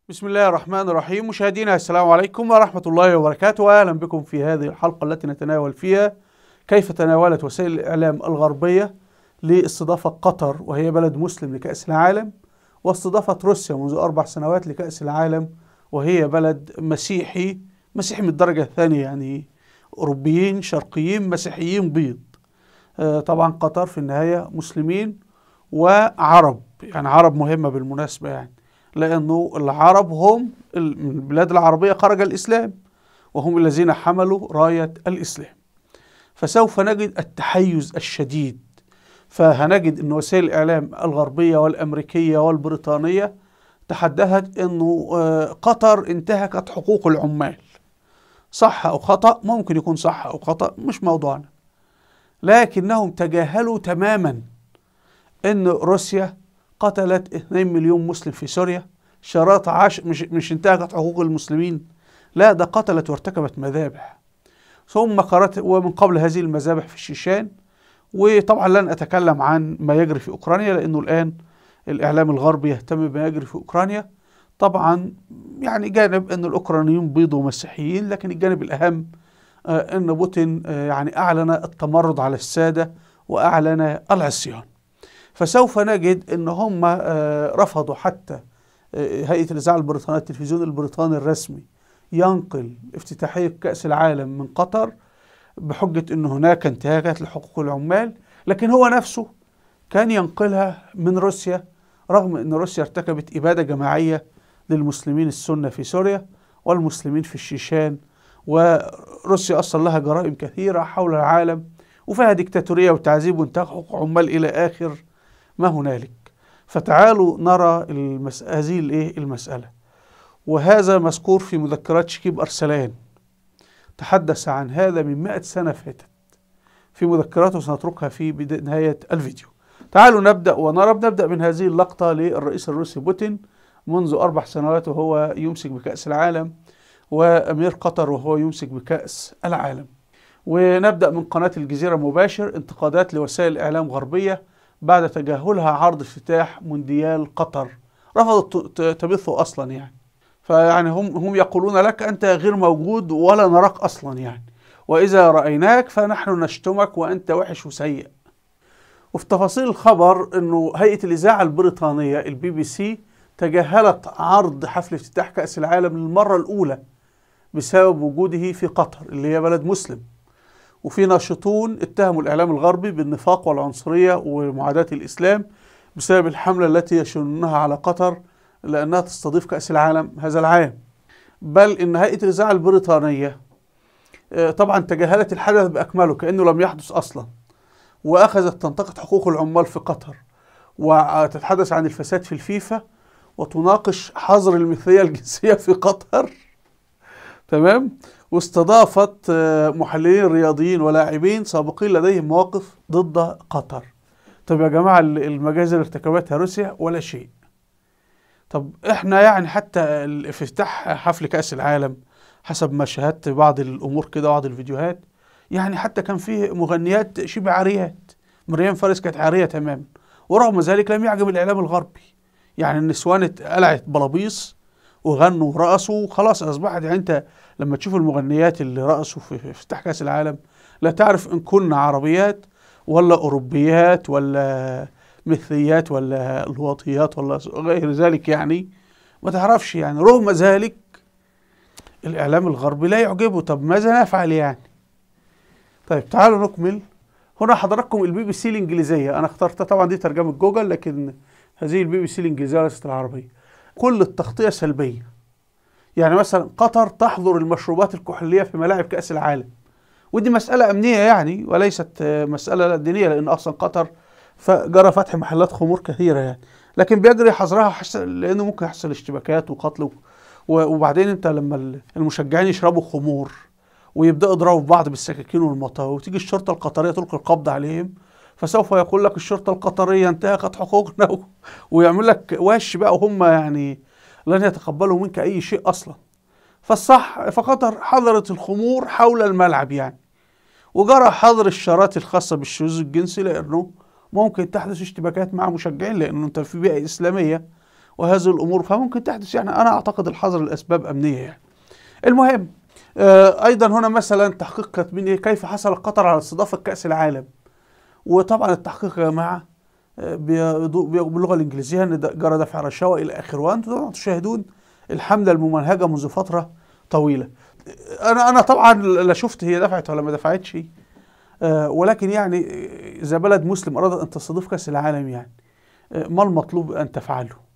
بسم الله الرحمن الرحيم. مشاهدينا السلام عليكم ورحمة الله وبركاته، وأهلا بكم في هذه الحلقة التي نتناول فيها كيف تناولت وسائل الإعلام الغربية لاستضافة قطر وهي بلد مسلم لكأس العالم، واستضافة روسيا منذ 4 سنوات لكأس العالم وهي بلد مسيحي من الدرجة الثانية، يعني أوروبيين شرقيين مسيحيين بيض. طبعا قطر في النهاية مسلمين وعرب، يعني عرب مهمة بالمناسبة، يعني لأنه العرب هم من البلاد العربية خرج الإسلام وهم الذين حملوا راية الإسلام. فسوف نجد التحيز الشديد، فهنجد أن وسائل الإعلام الغربية والأمريكية والبريطانية تحدثت أنه قطر انتهكت حقوق العمال. صح أو خطأ، ممكن يكون صح أو خطأ، مش موضوعنا، لكنهم تجاهلوا تماما أن روسيا قتلت 2 مليون مسلم في سوريا. شراط مش انتهكت حقوق المسلمين، لا، ده قتلت وارتكبت مذابح. ثم قررت، ومن قبل هذه المذابح في الشيشان. وطبعا لن أتكلم عن ما يجري في أوكرانيا، لأنه الآن الإعلام الغربي يهتم بما يجري في أوكرانيا. طبعا يعني جانب أن الأوكرانيين بيض ومسيحيين، لكن الجانب الأهم أن بوتين يعني أعلن التمرد على السادة وأعلن العصيان. فسوف نجد أن هم رفضوا حتى هيئة الإذاعة البريطانية، التلفزيون البريطاني الرسمي ينقل افتتاحية كأس العالم من قطر بحجة أن هناك انتهاكات لحقوق العمال، لكن هو نفسه كان ينقلها من روسيا، رغم أن روسيا ارتكبت إبادة جماعية للمسلمين السنة في سوريا والمسلمين في الشيشان، وروسيا أصلا لها جرائم كثيرة حول العالم وفيها ديكتاتورية وتعذيب وانتهاك حقوق عمال إلى آخر ما هنالك. فتعالوا نرى هذه المسألة، وهذا مذكور في مذكرات شكيب أرسلان، تحدث عن هذا من 100 سنة فاتت في مذكراته، سنتركها في نهاية الفيديو. تعالوا نبدأ ونرى. نبدأ من هذه اللقطة للرئيس الروسي بوتين منذ 4 سنوات وهو يمسك بكأس العالم، وأمير قطر وهو يمسك بكأس العالم. ونبدأ من قناة الجزيرة مباشر، انتقادات لوسائل إعلام غربية بعد تجاهلها عرض افتتاح مونديال قطر، رفضت تبثه أصلا. يعني فيعني هم يقولون لك أنت غير موجود ولا نراك أصلا، يعني وإذا رأيناك فنحن نشتمك وأنت وحش وسيء. وفي تفاصيل الخبر أنه هيئة الإذاعة البريطانية BBC تجاهلت عرض حفل افتتاح كأس العالم للمرة الأولى بسبب وجوده في قطر اللي هي بلد مسلم. وفي ناشطون اتهموا الإعلام الغربي بالنفاق والعنصرية ومعاداة الإسلام بسبب الحملة التي يشنونها على قطر لأنها تستضيف كأس العالم هذا العام. بل إن هيئة الإذاعة البريطانية طبعا تجاهلت الحدث بأكمله كأنه لم يحدث أصلا، وأخذت تنتقد حقوق العمال في قطر وتتحدث عن الفساد في الفيفا وتناقش حظر المثلية الجنسية في قطر. تمام. واستضافت محللين رياضيين ولاعبين سابقين لديهم مواقف ضد قطر. طب يا جماعة، المجازر اللي ارتكبتها روسيا ولا شيء. طب احنا يعني حتى افتتاح حفل كأس العالم حسب ما شاهدت بعض الأمور كده، بعض الفيديوهات، يعني حتى كان فيه مغنيات شبه عاريات. مريم فارس كانت عارية تماما، ورغم ذلك لم يعجب الإعلام الغربي. يعني النسوان قلعت بلابيص وغنوا ورقصوا وخلاص. أصبحت يعني أنت لما تشوف المغنيات اللي رقصوا في افتتاح كأس العالم لا تعرف إن كنا عربيات ولا أوروبيات ولا مثليات ولا الواطيات ولا غير ذلك، يعني ما تعرفش. يعني رغم ذلك الإعلام الغربي لا يعجبه. طب ماذا نفعل يعني؟ طيب تعالوا نكمل. هنا حضراتكم BBC الإنجليزية، أنا اخترتها طبعا، دي ترجمة جوجل، لكن هذه BBC الإنجليزية ليست العربية. كل التغطية سلبية. يعني مثلا قطر تحظر المشروبات الكحولية في ملاعب كأس العالم، ودي مسألة أمنية يعني وليست مسألة دينية، لأن أصلا قطر جرى فتح محلات خمور كثيرة يعني، لكن بيجري حظرها لأنه ممكن يحصل اشتباكات وقتل. وبعدين أنت لما المشجعين يشربوا خمور ويبدأوا يضربوا في بعض بالسكاكين والمطاوي وتيجي الشرطة القطرية تلقي القبض عليهم، فسوف يقول لك الشرطة القطرية انتهكت حقوقنا ويعمل لك وش بقى، وهم يعني لن يتقبلوا منك أي شيء أصلا. فالصح فقطر حظرت الخمور حول الملعب يعني، وجرى حظر الشارات الخاصة بالشذوذ الجنسي، لأنه ممكن تحدث اشتباكات مع مشجعين، لأنه أنت في بيئة إسلامية وهذه الأمور فممكن تحدث. يعني أنا أعتقد الحظر الأسباب أمنية يعني. المهم أيضا هنا مثلا تحقيق كاتبين كيف حصل قطر على استضافة كأس العالم. وطبعا التحقيق يا جماعة باللغة الإنجليزية أن جرى دفع رشاوى إلى آخره، وأنتم تشاهدون الحملة الممنهجة منذ فترة طويلة. أنا طبعا لا شفت هي دفعت ولا ما دفعتش، ولكن يعني إذا بلد مسلم أرادت أن تستضيف كأس العالم يعني ما المطلوب أن تفعله؟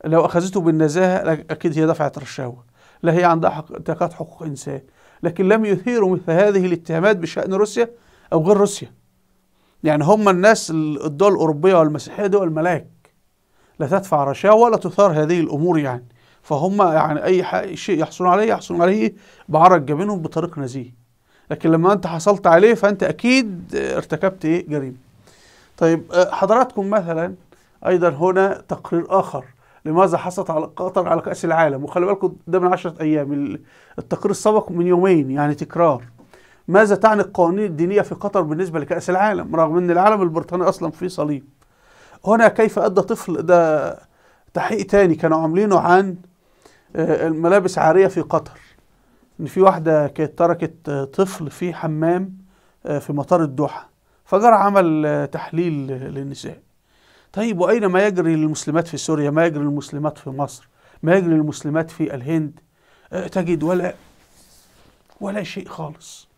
لو أخذته بالنزاهة أكيد هي دفعت رشاوى، لا هي عندها انتهاكات حقوق إنسان، لكن لم يثيروا مثل هذه الاتهامات بشأن روسيا أو غير روسيا. يعني هم الناس الدول الأوروبية والمسيحية دول ملاك، لا تدفع رشاوى ولا تثار هذه الأمور يعني. فهم يعني أي شيء يحصلون عليه بعرق جبينهم بطريق نزيه. لكن لما أنت حصلت عليه فأنت أكيد ارتكبت جريمة. طيب حضراتكم مثلا أيضا هنا تقرير آخر لماذا حصلت على قطر على كأس العالم، وخلي بالكم ده من 10 أيام، التقرير السابق من يومين يعني تكرار. ماذا تعني القوانين الدينية في قطر بالنسبة لكأس العالم رغم أن العالم البريطاني أصلا فيه صليب؟ هنا كيف أدى طفل، ده تحقيق تاني كانوا عاملينه عن الملابس عارية في قطر، إن في واحدة كانت تركت طفل في حمام في مطار الدوحة، فجرى عمل تحليل للنساء. طيب وأين ما يجري للمسلمات في سوريا، ما يجري للمسلمات في مصر، ما يجري للمسلمات في الهند؟ تجد ولا شيء خالص.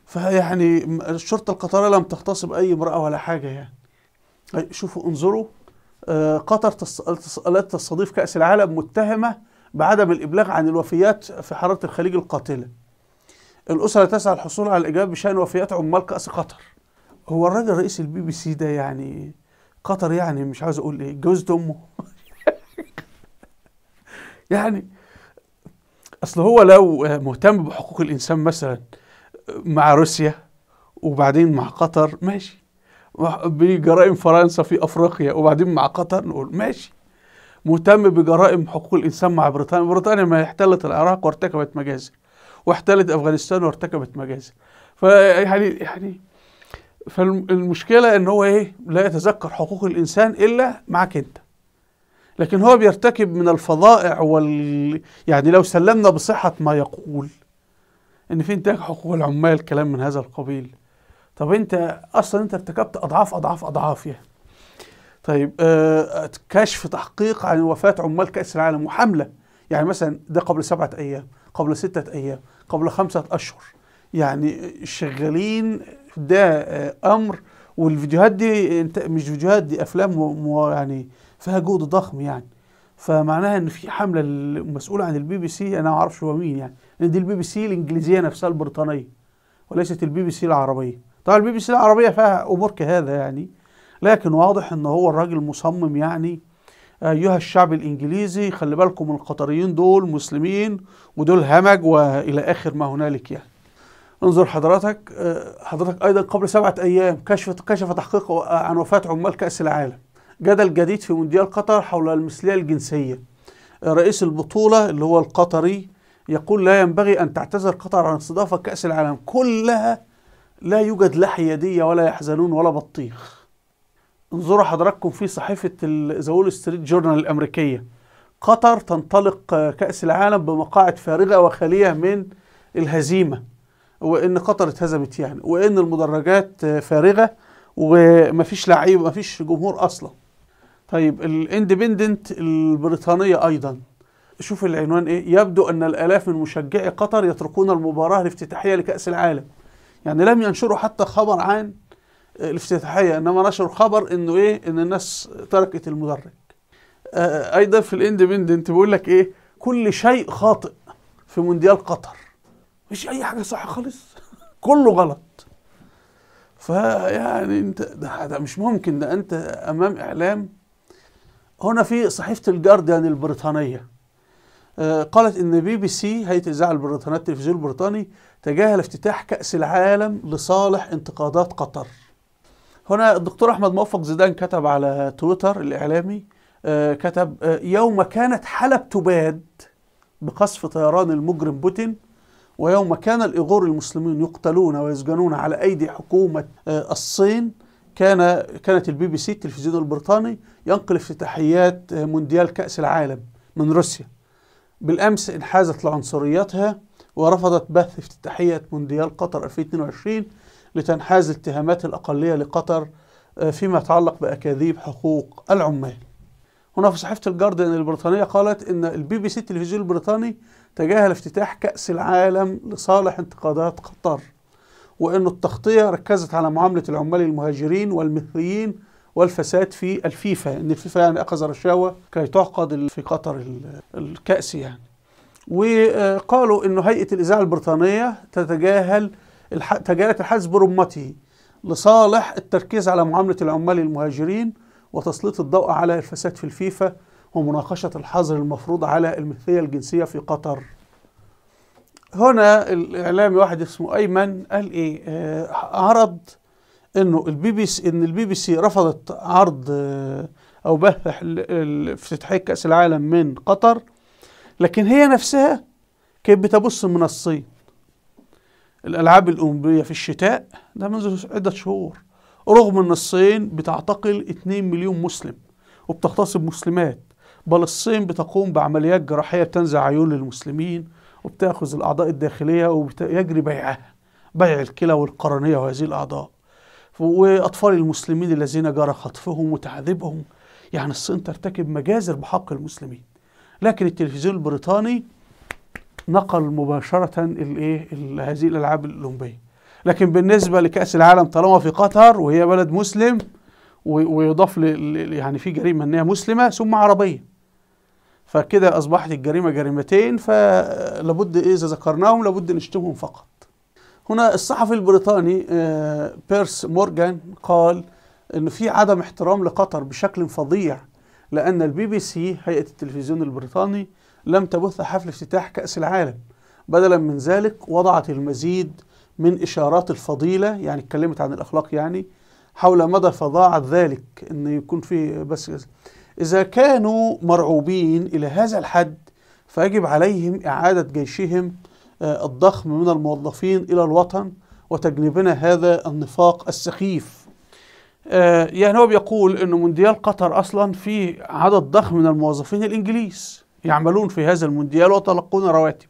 فيعني الشرطة القطرية لم تغتصب أي امرأة ولا حاجة يعني. شوفوا انظروا، قطر التي تستضيف كأس العالم متهمة بعدم الإبلاغ عن الوفيات في حرارة الخليج القاتلة. الأسرة تسعى الحصول على الإجابة بشأن وفيات عمال كأس قطر. هو الراجل رئيس BBC ده يعني قطر يعني مش عاوز أقول إيه، جوزت أمه يعني. أصل هو لو مهتم بحقوق الإنسان مثلا مع روسيا وبعدين مع قطر ماشي، بجرائم فرنسا في أفريقيا وبعدين مع قطر نقول ماشي، مهتم بجرائم حقوق الإنسان مع بريطانيا ما احتلت العراق وارتكبت مجازر، واحتلت أفغانستان وارتكبت مجازر. فيعني فالمشكلة إن هو لا يتذكر حقوق الإنسان إلا معك أنت. لكن هو بيرتكب من الفظائع يعني لو سلمنا بصحة ما يقول إن في انتهاك حقوق العمال كلام من هذا القبيل، طب أنت أصلا أنت ارتكبت أضعاف أضعاف أضعاف يعني. طيب كشف تحقيق عن وفاة عمال كأس العالم وحملة، يعني مثلا ده قبل 7 أيام، قبل 6 أيام، قبل 5 أشهر، يعني شغالين ده أمر. والفيديوهات دي مش فيديوهات، دي أفلام يعني فيها جهد ضخم يعني. فمعناها إن في حملة المسؤولة عن BBC، أنا ما أعرفش هو مين يعني، لأن دي BBC الإنجليزية نفسها البريطانية وليست BBC العربية. طبعا BBC العربية فيها أمور كهذا يعني، لكن واضح ان هو الراجل مصمم يعني ايها الشعب الانجليزي خلي بالكم القطريين دول مسلمين ودول همج والى اخر ما هنالك يعني. انظر حضرتك ايضا قبل 7 أيام كشف تحقيق عن وفاة عمال كأس العالم. جدل جديد في مونديال قطر حول المثلية الجنسية. رئيس البطولة اللي هو القطري يقول لا ينبغي ان تعتذر قطر عن استضافة كأس العالم كلها، لا يوجد لا حيادية ولا يحزنون ولا بطيخ. انظروا حضراتكم في صحيفة ذا وول ستريت جورنال الأمريكية، قطر تنطلق كأس العالم بمقاعد فارغة وخالية من الهزيمة، وإن قطر اتهزمت يعني، وإن المدرجات فارغة ومفيش لعيب مفيش جمهور أصلا. طيب الاندبندنت البريطانية أيضا شوف العنوان يبدو أن الآلاف من مشجعي قطر يتركون المباراة الافتتاحية لكأس العالم. يعني لم ينشروا حتى خبر عن الافتتاحية، انما نشروا خبر انه ان الناس تركت المدرج. ايضا في الاندبندنت بيقول لك كل شيء خاطئ في مونديال قطر، مش اي حاجة صح خالص كله غلط. فيعني انت ده مش ممكن، ده انت امام اعلام. هنا في صحيفة الجارديان البريطانية قالت ان BBC هيئة الإذاعة البريطانية التلفزيون البريطاني تجاهل افتتاح كأس العالم لصالح انتقادات قطر. هنا الدكتور أحمد موفق زيدان كتب على تويتر الإعلامي كتب يوم كانت حلب تباد بقصف طيران المجرم بوتين، ويوم كان الإيغور المسلمين يقتلون ويسجنون على أيدي حكومة الصين، كانت البي بي سي التلفزيون البريطاني ينقل افتتاحيات مونديال كأس العالم من روسيا. بالأمس انحازت لعنصريتها ورفضت بث افتتاحية مونديال قطر 2022 لتنحاز اتهامات الأقلية لقطر فيما يتعلق بأكاذيب حقوق العمال. هنا في صحيفة الجارديان البريطانية قالت إن البي بي سي التلفزيون البريطاني تجاهل افتتاح كأس العالم لصالح انتقادات قطر، وإن التغطية ركزت على معاملة العمال المهاجرين والمثليين والفساد في الفيفا، إن الفيفا يعني أخذ رشاوى كي تعقد في قطر الكأس يعني. وقالوا إنه هيئة الإذاعة البريطانية تجاهلت الحدث برمته لصالح التركيز على معاملة العمال المهاجرين وتسليط الضوء على الفساد في الفيفا ومناقشة الحظر المفروض على المثلية الجنسية في قطر. هنا الإعلامي واحد اسمه أيمن قال إيه؟ عرض إنه البي بي سي رفضت عرض أو بث افتتاحية كأس العالم من قطر، لكن هي نفسها كانت بتبص من الصين. الألعاب الأولمبية في الشتاء ده منذ عدة شهور، رغم أن الصين بتعتقل 2 مليون مسلم وبتغتصب مسلمات، بل الصين بتقوم بعمليات جراحية بتنزع عيون للمسلمين وبتأخذ الأعضاء الداخلية ويجري بيعها، بيع الكلى والقرنية وهذه الأعضاء، وأطفال المسلمين الذين جرى خطفهم وتعذيبهم. يعني الصين ترتكب مجازر بحق المسلمين. لكن التلفزيون البريطاني نقل مباشرة هذه الألعاب الأولمبية. لكن بالنسبة لكأس العالم طالما في قطر وهي بلد مسلم ويضاف يعني في جريمة أنها مسلمة ثم عربية، فكده أصبحت الجريمة جريمتين، فلابد إذا ذكرناهم لابد نشتمهم فقط. هنا الصحفي البريطاني بيرس مورغان قال أن في عدم احترام لقطر بشكل فظيع، لأن البي بي سي هيئة التلفزيون البريطاني لم تبث حفل افتتاح كأس العالم، بدلا من ذلك وضعت المزيد من إشارات الفضيلة، يعني اتكلمت عن الأخلاق يعني، حول مدى فظاعة ذلك أن يكون فيه بس. إذا كانوا مرعوبين إلى هذا الحد فيجب عليهم إعادة جيشهم الضخم من الموظفين إلى الوطن وتجنبنا هذا النفاق السخيف. يعني هو بيقول أنه مونديال قطر أصلا فيه عدد ضخم من الموظفين الإنجليز يعملون في هذا المونديال ويتلقون رواتب،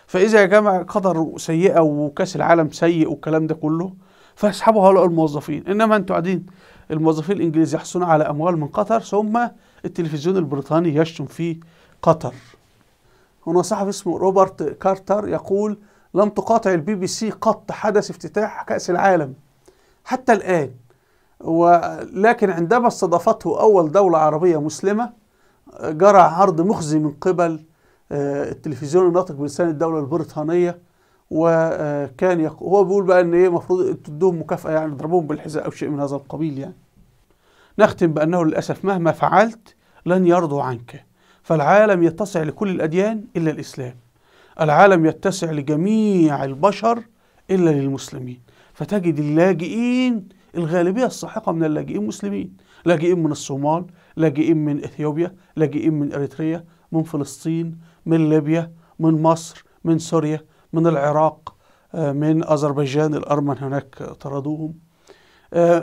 فإذا يا جماعة قطر سيئة وكأس العالم سيء والكلام ده كله فيسحبوا هؤلاء الموظفين، إنما أنتوا قاعدين الموظفين الإنجليز يحصلون على أموال من قطر ثم التلفزيون البريطاني يشتم في قطر. هنا صحفي اسمه روبرت كارتر يقول: لم تقاطع البي بي سي قط حدث افتتاح كأس العالم حتى الآن، ولكن عندما استضافته أول دولة عربية مسلمة جرى عرض مخزي من قبل التلفزيون الناطق بلسان الدولة البريطانية، وكان هو بيقول بقى ان ايه المفروض تدوهم مكافأة، يعني تضربوهم بالحذاء او شيء من هذا القبيل. يعني نختم بأنه للأسف مهما فعلت لن يرضوا عنك، فالعالم يتسع لكل الأديان إلا الإسلام، العالم يتسع لجميع البشر إلا للمسلمين، فتجد اللاجئين الغالبية الساحقة من اللاجئين مسلمين، لاجئين من الصومال، لاجئين من إثيوبيا، لاجئين من إريتريا، من فلسطين، من ليبيا، من مصر، من سوريا، من العراق، من أذربيجان الأرمن هناك طردوهم،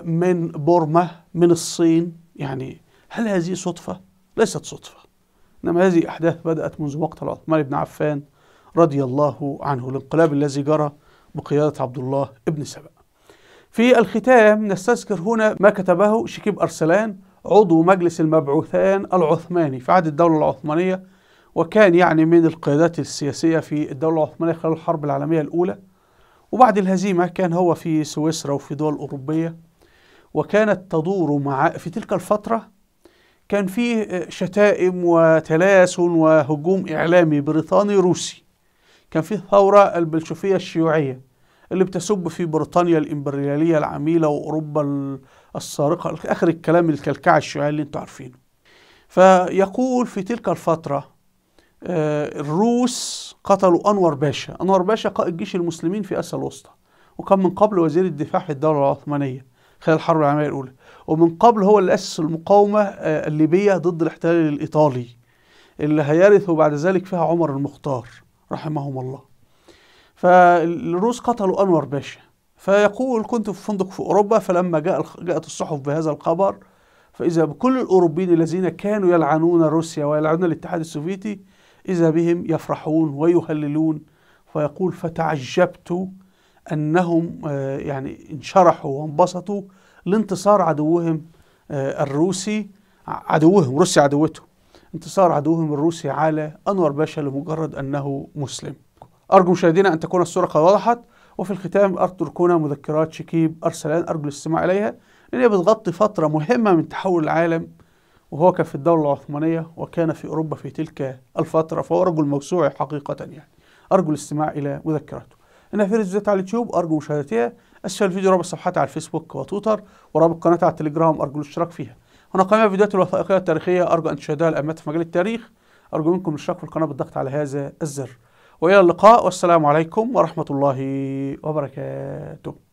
من بورما، من الصين. يعني هل هذه صدفة؟ ليست صدفة، إنما هذه أحداث بدأت منذ مقتل عثمان بن عفان رضي الله عنه، الانقلاب الذي جرى بقيادة عبد الله بن سبأ. في الختام نستذكر هنا ما كتبه شكيب أرسلان عضو مجلس المبعوثان العثماني في عهد الدولة العثمانية، وكان يعني من القيادات السياسية في الدولة العثمانية خلال الحرب العالمية الأولى، وبعد الهزيمة كان هو في سويسرا وفي دول أوروبية، وكانت تدور في تلك الفترة كان فيه شتائم وتلاسن وهجوم إعلامي بريطاني روسي، كان فيه الثورة البلشفية الشيوعية اللي بتسب في بريطانيا الإمبريالية العميلة وأوروبا السارقة، آخر الكلام الكلكعة الشيوعية اللي انتوا عارفينه. فيقول في تلك الفترة الروس قتلوا أنور باشا. أنور باشا قائد جيش المسلمين في آسيا الوسطى، وكان من قبل وزير الدفاع في الدولة العثمانية خلال الحرب العالمية الأولى، ومن قبل هو اللي أسس المقاومة الليبية ضد الاحتلال الإيطالي اللي هيرث بعد ذلك فيها عمر المختار رحمهم الله. فالروس قتلوا أنور باشا، فيقول: كنت في فندق في أوروبا، فلما جاءت الصحف بهذا الخبر، فإذا بكل الأوروبيين الذين كانوا يلعنون روسيا ويلعنون الاتحاد السوفيتي إذا بهم يفرحون ويهللون. فيقول: فتعجبت أنهم يعني انشرحوا وانبسطوا لانتصار عدوهم الروسي، عدوهم روسيا عدوتهم، انتصار عدوهم الروسي على أنور باشا لمجرد أنه مسلم. أرجو مشاهدينا أن تكون الصورة قد وضحت. وفي الختام أتركنا مذكرات شكيب أرسلان أرجو الاستماع إليها، لأن هي بتغطي فترة مهمة من تحول العالم، وهو كان في الدولة العثمانية وكان في أوروبا في تلك الفترة، فهو رجل موسوعي حقيقة يعني. أرجو الاستماع إلى مذكراته. إنها في فيديوهات على اليوتيوب أرجو مشاهدتها. أسفل الفيديو رابط صفحاتي على الفيسبوك وتويتر، ورابط قناتي على التليجرام أرجو الاشتراك فيها. هنا قائمة فيديوهات الوثائقية التاريخية أرجو أن تشاهدوها الأمات في مجال التاريخ. أرجو منكم الاشتراك في القناة بالضغط على هذا الزر. وإلى اللقاء، والسلام عليكم ورحمة الله وبركاته.